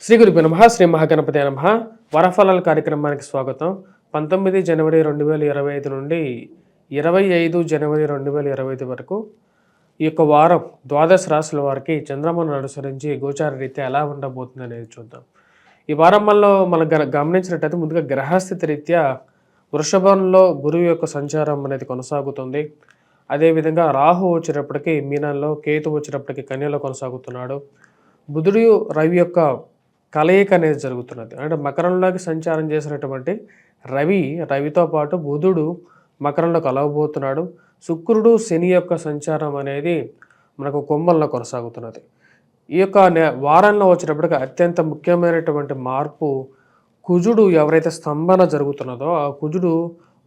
శ్రీ గురుభ్యో నమః. శ్రీ మహాగణపతే నమః. వరఫలాల కార్యక్రమానికి స్వాగతం. 19 జనవరి 2025 నుండి 25 జనవరి 2025 వరకు ఈ యొక్క వారం ద్వాదశ రాశుల వారికి చంద్రమాను అనుసరించి గోచార రీత్యా ఎలా ఉండబోతుంది అనేది చూద్దాం. ఈ వారం మనం గమనించినట్టయితే ముందుగా గ్రహస్థితి రీత్యా వృషభంలో గురువు యొక్క సంచారం అనేది కొనసాగుతుంది. అదేవిధంగా రాహు వచ్చేటప్పటికి మీనంలో, కేతు వచ్చేటప్పటికి కన్యలో కొనసాగుతున్నాడు. బుధుడు రవి యొక్క కలయిక అనేది జరుగుతున్నది. అంటే మకరంలోకి సంచారం చేసినటువంటి రవితో పాటు బుధుడు మకరంలో కలవబోతున్నాడు. శుక్రుడు శని యొక్క సంచారం అనేది మనకు కుంభంలో కొనసాగుతున్నది. ఈ యొక్క వారంలో వచ్చేటప్పటికి అత్యంత ముఖ్యమైనటువంటి మార్పు, కుజుడు ఎవరైతే స్తంభన జరుగుతున్నదో ఆ కుజుడు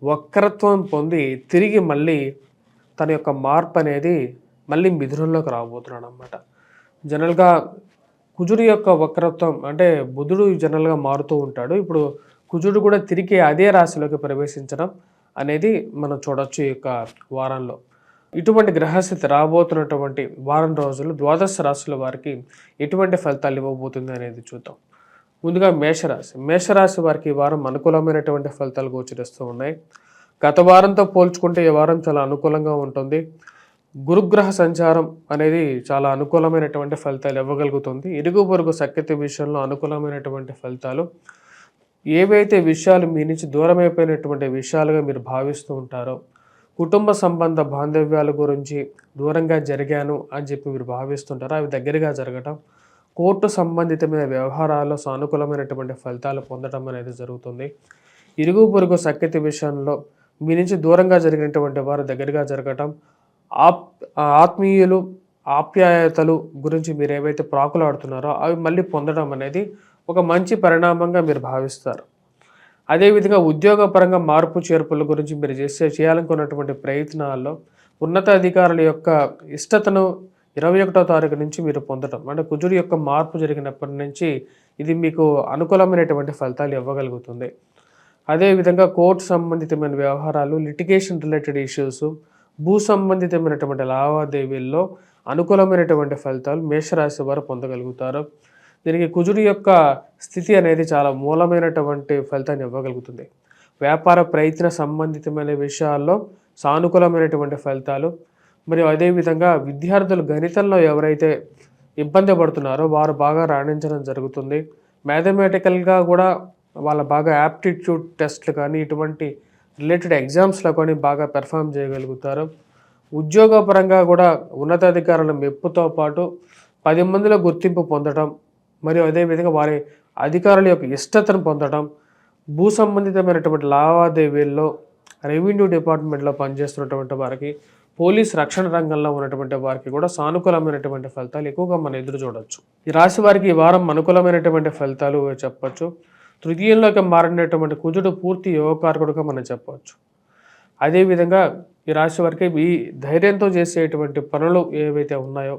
వక్రత్వం పొంది తిరిగి మళ్ళీ తన యొక్క మార్పు అనేది మళ్ళీ మిథునంలోకి రాబోతున్నాడు అన్నమాట. జనరల్గా కుజుడు యొక్క వక్రత్వం అంటే బుధుడు జనరల్గా మారుతూ ఉంటాడు. ఇప్పుడు కుజుడు కూడా తిరిగి అదే రాశిలోకి ప్రవేశించడం అనేది మనం చూడొచ్చు ఈ యొక్క వారంలో. ఇటువంటి గ్రహస్థితి రాబోతున్నటువంటి వారం రోజులు ద్వాదశ రాశుల వారికి ఎటువంటి ఫలితాలు ఇవ్వబోతుంది అనేది చూద్దాం. ముందుగా మేషరాశి వారికి ఈ వారం అనుకూలమైనటువంటి ఫలితాలు గోచరిస్తూ ఉన్నాయి. గత వారంతో పోల్చుకుంటే ఈ వారం చాలా అనుకూలంగా ఉంటుంది. గురుగ్రహ సంచారం అనేది చాలా అనుకూలమైనటువంటి ఫలితాలు ఇవ్వగలుగుతుంది. ఇరుగు పొరుగు సఖ్యత విషయంలో అనుకూలమైనటువంటి ఫలితాలు, ఏవైతే విషయాలు మీ నుంచి దూరమైపోయినటువంటి విషయాలుగా మీరు భావిస్తూ ఉంటారో, కుటుంబ సంబంధ బాంధవ్యాల గురించి దూరంగా జరిగాను అని చెప్పి మీరు భావిస్తుంటారో అవి దగ్గరగా జరగటం, కోర్టు సంబంధితమైన వ్యవహారాల్లో సానుకూలమైనటువంటి ఫలితాలు పొందడం అనేది జరుగుతుంది. ఇరుగు పొరుగు సఖ్యత విషయంలో మీ నుంచి దూరంగా జరిగినటువంటి వారు దగ్గరగా జరగటం, ఆత్మీయులు ఆప్యాయతలు గురించి మీరు ఏవైతే ప్రాకులాడుతున్నారో అవి మళ్ళీ పొందడం అనేది ఒక మంచి పరిణామంగా మీరు భావిస్తారు. అదేవిధంగా ఉద్యోగపరంగా మార్పు చేర్పుల గురించి మీరు చేయాలనుకున్నటువంటి ప్రయత్నాల్లో ఉన్నతాధికారుల యొక్క ఇష్టతను 21వ తారీఖు నుంచి మీరు పొందడం, అంటే కుజుడు యొక్క మార్పు జరిగినప్పటి నుంచి ఇది మీకు అనుకూలమైనటువంటి ఫలితాలు ఇవ్వగలుగుతుంది. అదేవిధంగా కోర్టు సంబంధితమైన వ్యవహారాలు, లిటిగేషన్ రిలేటెడ్ ఇష్యూస్, భూ సంబంధితమైనటువంటి లావాదేవీల్లో అనుకూలమైనటువంటి ఫలితాలు మేషరాశి వారు పొందగలుగుతారు. దీనికి కుజుడు యొక్క స్థితి అనేది చాలా మూలమైనటువంటి ఫలితాన్ని ఇవ్వగలుగుతుంది. వ్యాపార ప్రయత్న సంబంధితమైన విషయాల్లో సానుకూలమైనటువంటి ఫలితాలు, మరియు అదేవిధంగా విద్యార్థులు గణితంలో ఎవరైతే ఇబ్బంది పడుతున్నారో వారు బాగా రాణించడం జరుగుతుంది. మ్యాథమెటికల్గా కూడా వాళ్ళ బాగా యాప్టిట్యూడ్ టెస్ట్లు కానీ ఇటువంటి రిలేటెడ్ ఎగ్జామ్స్లో కానీ బాగా పెర్ఫామ్ చేయగలుగుతారు. ఉద్యోగపరంగా కూడా ఉన్నతాధికారుల మెప్పుతో పాటు 10 మందిలో గుర్తింపు పొందడం, మరియు అదేవిధంగా వారి అధికారుల యొక్క ఇష్టతను పొందడం, భూ సంబంధితమైనటువంటి లావాదేవీల్లో, రెవెన్యూ డిపార్ట్మెంట్లో పనిచేస్తున్నటువంటి వారికి, పోలీస్ రక్షణ రంగంలో ఉన్నటువంటి వారికి కూడా సానుకూలమైనటువంటి ఫలితాలు ఎక్కువగా మనం ఎదురు చూడవచ్చు. ఈ రాశి వారికి ఈ వారం అనుకూలమైనటువంటి ఫలితాలు చెప్పచ్చు. తృతీయంలోకి మారినటువంటి కుజుడు పూర్తి యోగకారకుడుగా మనం చెప్పవచ్చు. అదేవిధంగా ఈ రాశి వారికి ఈ ధైర్యంతో చేసేటువంటి పనులు ఏవైతే ఉన్నాయో,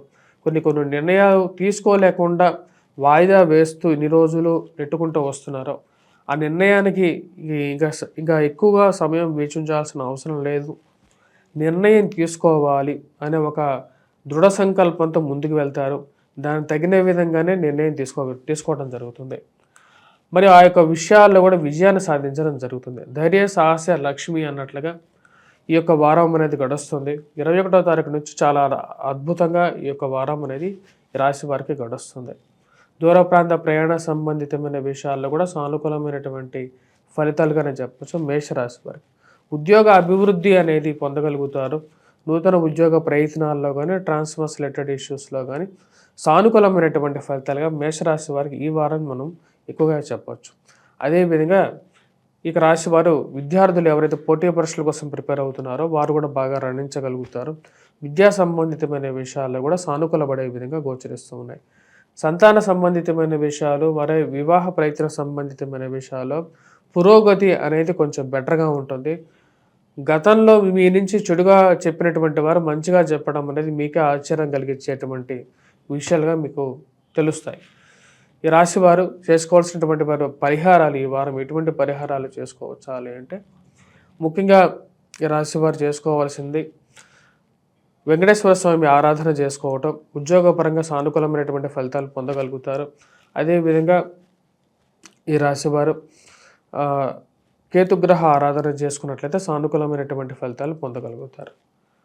కొన్ని నిర్ణయాలు తీసుకోలేకుండా వాయిదా వేస్తూ ఇన్ని రోజులు నెట్టుకుంటూ వస్తున్నారో ఆ నిర్ణయానికి ఇంకా ఎక్కువగా సమయం వేచించాల్సిన అవసరం లేదు. నిర్ణయం తీసుకోవాలి అనే ఒక దృఢ సంకల్పంతో ముందుకు వెళ్తారు. దానికి తగిన విధంగానే నిర్ణయం తీసుకోవడం జరుగుతుంది. మరి ఆ యొక్క విషయాల్లో కూడా విజయాన్ని సాధించడం జరుగుతుంది. ధైర్య సాహస లక్ష్మి అన్నట్లుగా ఈ యొక్క వారం అనేది గడుస్తుంది. 21వ తారీఖు నుంచి చాలా అద్భుతంగా ఈ యొక్క వారం అనేది రాశి వారికి గడుస్తుంది. దూర ప్రాంత ప్రయాణ సంబంధితమైన విషయాల్లో కూడా సానుకూలమైనటువంటి ఫలితాలుగానే చెప్పచ్చు. మేషరాశి వారికి ఉద్యోగ అభివృద్ధి అనేది పొందగలుగుతారు. నూతన ఉద్యోగ ప్రయత్నాల్లో కానీ, ట్రాన్స్ఫర్స్ రిలేటెడ్ ఇష్యూస్లో కానీ సానుకూలమైనటువంటి ఫలితాలుగా మేషరాశి వారికి ఈ వారం మనం ఎక్కువగా చెప్పవచ్చు. అదేవిధంగా ఇక రాశి వారు విద్యార్థులు ఎవరైతే పోటీ పరీక్షల కోసం ప్రిపేర్ అవుతున్నారో వారు కూడా బాగా రాణించగలుగుతారు. విద్యా సంబంధితమైన విషయాల్లో కూడా సానుకూలపడే విధంగా గోచరిస్తూ ఉన్నాయి. సంతాన సంబంధితమైన విషయాలు, వారి వివాహ ప్రయత్న సంబంధితమైన విషయాల్లో పురోగతి అనేది కొంచెం బెటర్గా ఉంటుంది. గతంలో మీ నుంచి చెడుగా చెప్పినటువంటి వారు మంచిగా చెప్పడం అనేది మీకే ఆశ్చర్యం కలిగించేటువంటి విషయాలుగా మీకు తెలుస్తాయి. ఈ రాశి వారు చేసుకోవాల్సినటువంటి పరిహారాలు ఈ వారం ఎటువంటి పరిహారాలు చేసుకోవచ్చాలి అంటే, ముఖ్యంగా ఈ రాశి వారు చేసుకోవాల్సింది వెంకటేశ్వర స్వామి ఆరాధన చేసుకోవటం, ఉద్యోగపరంగా సానుకూలమైనటువంటి ఫలితాలు పొందగలుగుతారు. అదేవిధంగా ఈ రాశివారు కేతుగ్రహ ఆరాధన చేసుకున్నట్లయితే సానుకూలమైనటువంటి ఫలితాలు పొందగలుగుతారు.